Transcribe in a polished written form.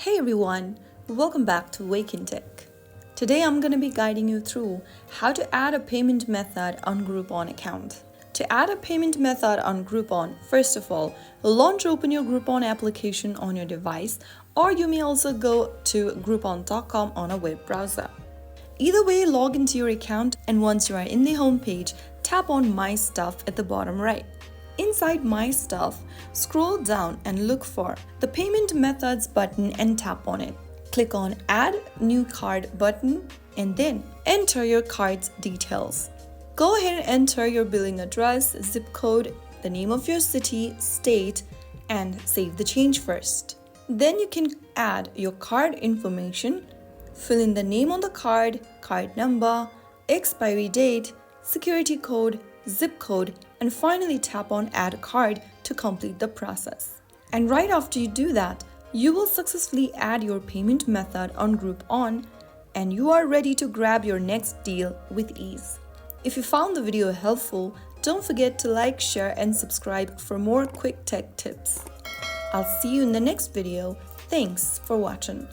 Hey everyone, welcome back to Wake&Tech. Today I'm going to be guiding you through how to add a payment method on Groupon account. To add a payment method on Groupon, first of all, launch open your Groupon application on your device, or you may also go to Groupon.com on a web browser. Either way, log into your account, and once you are in the home page, tap on My Stuff at the bottom right. Inside My Stuff, scroll down and look for the Payment Methods button and tap on it. Click on Add New Card button and then enter your card's details. Go ahead and enter your billing address, zip code, the name of your city, state, and save the change first. Then you can add your card information, fill in the name on the card, card number, expiry date, security code, zip code, and finally tap on Add Card to complete the process. And right after you do that, you will successfully add your payment method on Groupon, and you are ready to grab your next deal with ease. If you found the video helpful, don't forget to like, share, and subscribe for more quick tech tips. I'll see you in the next video. Thanks for watching.